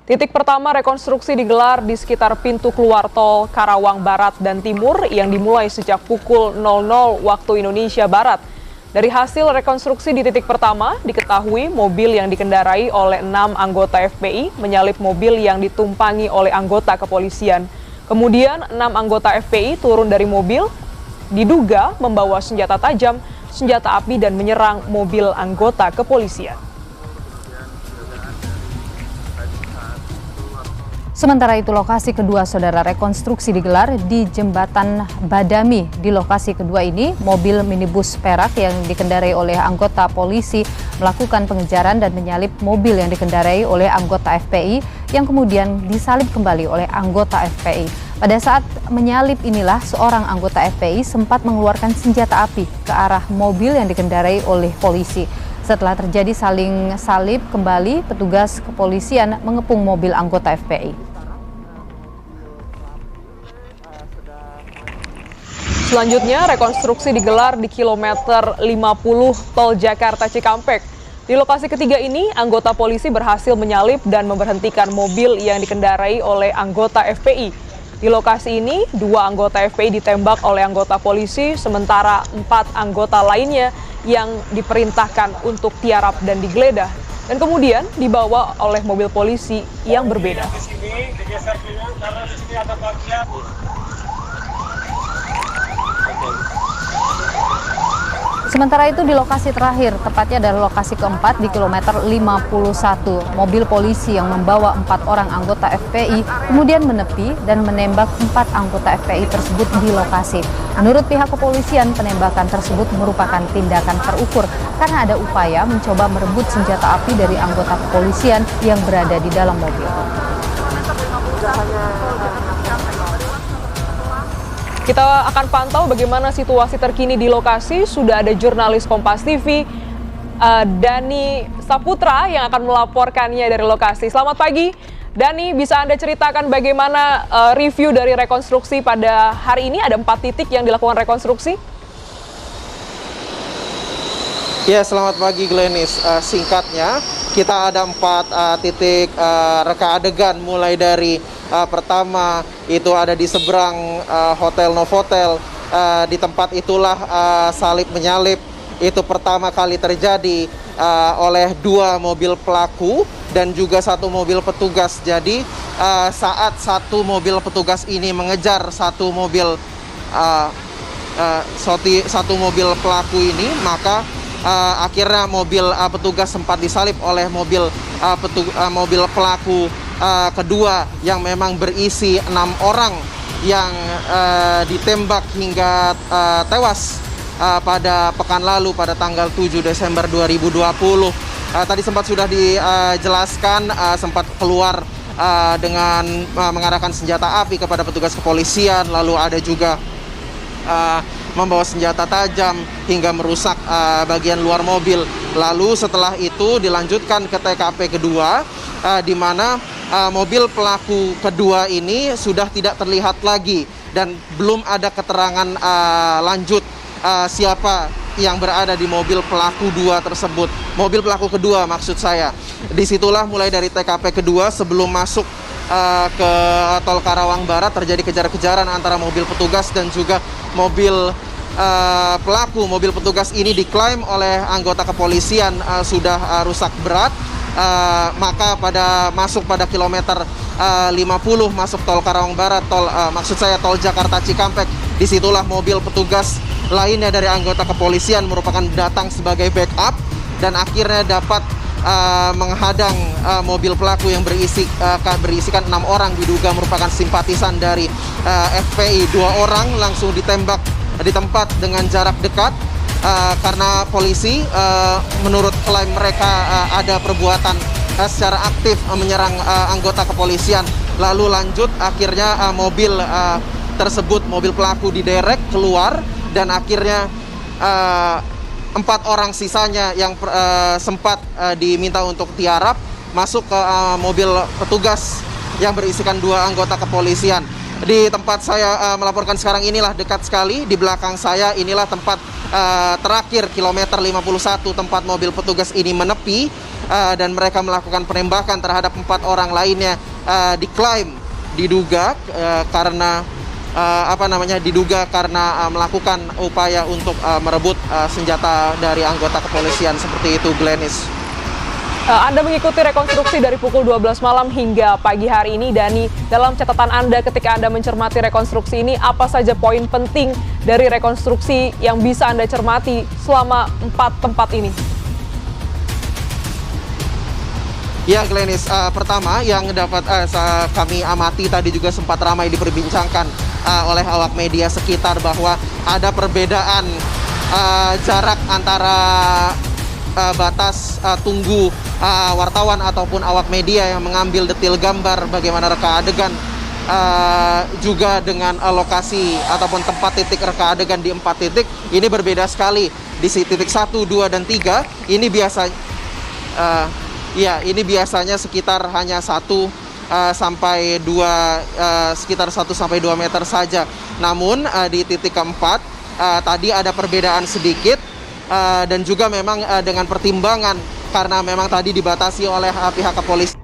Titik pertama rekonstruksi digelar di sekitar pintu keluar tol Karawang Barat dan Timur yang dimulai sejak pukul 00 waktu Indonesia Barat. Dari hasil rekonstruksi di titik pertama, diketahui mobil yang dikendarai oleh 6 anggota FPI menyalip mobil yang ditumpangi oleh anggota kepolisian. Kemudian 6 anggota FPI turun dari mobil, diduga membawa senjata tajam, senjata api dan menyerang mobil anggota kepolisian. Sementara itu, lokasi kedua saudara rekonstruksi digelar di Jembatan Badami. Di lokasi kedua ini, mobil minibus perak yang dikendarai oleh anggota polisi melakukan pengejaran dan menyalip mobil yang dikendarai oleh anggota FPI yang kemudian disalip kembali oleh anggota FPI. Pada saat menyalip inilah, seorang anggota FPI sempat mengeluarkan senjata api ke arah mobil yang dikendarai oleh polisi. Setelah terjadi saling salib kembali, petugas kepolisian mengepung mobil anggota FPI. Selanjutnya, rekonstruksi digelar di kilometer 50 Tol Jakarta Cikampek. Di lokasi ketiga ini, anggota polisi berhasil menyalip dan memberhentikan mobil yang dikendarai oleh anggota FPI. Di lokasi ini, 2 anggota FPI ditembak oleh anggota polisi, sementara 4 anggota lainnya yang diperintahkan untuk tiarap dan digeledah, dan kemudian dibawa oleh mobil polisi yang berbeda. Sementara itu di lokasi terakhir, tepatnya dari lokasi keempat di kilometer 51, mobil polisi yang membawa 4 orang anggota FPI kemudian menepi dan menembak 4 anggota FPI tersebut di lokasi. Menurut pihak kepolisian, penembakan tersebut merupakan tindakan terukur karena ada upaya mencoba merebut senjata api dari anggota kepolisian yang berada di dalam mobil. Kita akan pantau bagaimana situasi terkini di lokasi. Sudah ada jurnalis Kompas TV, Dani Saputra, yang akan melaporkannya dari lokasi. Selamat pagi, Dani. Bisa Anda ceritakan bagaimana review dari rekonstruksi pada hari ini? Ada 4 titik yang dilakukan rekonstruksi. Ya, selamat pagi Glenis. Singkatnya, kita ada 4 titik reka adegan, mulai dari pertama itu ada di seberang Hotel Novotel. Di tempat itulah salib menyalip itu pertama kali terjadi oleh 2 mobil pelaku dan juga 1 mobil petugas. Jadi saat 1 mobil petugas ini mengejar 1 mobil pelaku ini, maka akhirnya mobil petugas sempat disalip oleh mobil pelaku kedua yang memang berisi 6 orang yang ditembak hingga tewas pada pekan lalu pada tanggal 7 Desember 2020. Tadi sempat sudah dijelaskan, sempat keluar dengan mengarahkan senjata api kepada petugas kepolisian, lalu ada juga membawa senjata tajam hingga merusak bagian luar mobil. Lalu setelah itu dilanjutkan ke TKP kedua, di mana mobil pelaku kedua ini sudah tidak terlihat lagi dan belum ada keterangan lanjut siapa yang berada di mobil pelaku 2 tersebut. Mobil pelaku kedua maksud saya. Disitulah mulai dari TKP kedua sebelum masuk ke Tol Karawang Barat terjadi kejar-kejaran antara mobil petugas dan juga mobil pelaku. Mobil petugas ini diklaim oleh anggota kepolisian sudah rusak berat. Maka masuk pada kilometer 50 masuk Tol Karawang Barat, Tol Jakarta Cikampek. Disitulah mobil petugas lainnya dari anggota kepolisian merupakan datang sebagai backup dan akhirnya dapat menghadang mobil pelaku yang berisikan 6 orang, diduga merupakan simpatisan dari FPI. 2 orang langsung ditembak di tempat dengan jarak dekat karena polisi menurut klaim mereka ada perbuatan secara aktif menyerang anggota kepolisian. Lalu lanjut akhirnya mobil tersebut, mobil pelaku diderek keluar dan akhirnya 4 orang sisanya yang sempat diminta untuk tiarap masuk ke mobil petugas yang berisikan 2 anggota kepolisian. Di tempat saya melaporkan sekarang inilah dekat sekali, di belakang saya inilah tempat terakhir kilometer 51 tempat mobil petugas ini menepi. dan mereka melakukan penembakan terhadap 4 orang lainnya. Diklaim diduga karena melakukan upaya untuk merebut senjata dari anggota kepolisian, seperti itu, Glenis. Anda mengikuti rekonstruksi dari pukul 12 malam hingga pagi hari ini, Dani. Dalam catatan Anda ketika Anda mencermati rekonstruksi ini, apa saja poin penting dari rekonstruksi yang bisa Anda cermati selama 4 tempat ini? Ya, Glenis, pertama yang dapat kami amati tadi juga sempat ramai diperbincangkan oleh awak media sekitar, bahwa ada perbedaan jarak antara batas tunggu wartawan ataupun awak media yang mengambil detil gambar bagaimana reka adegan, juga dengan lokasi ataupun tempat titik reka adegan di 4 titik ini berbeda sekali. Di titik 1, 2, dan 3 ini biasanya sekitar hanya 1 sampai 2 meter saja. Namun di titik keempat tadi ada perbedaan sedikit, dan juga memang dengan pertimbangan karena memang tadi dibatasi oleh pihak kepolisian.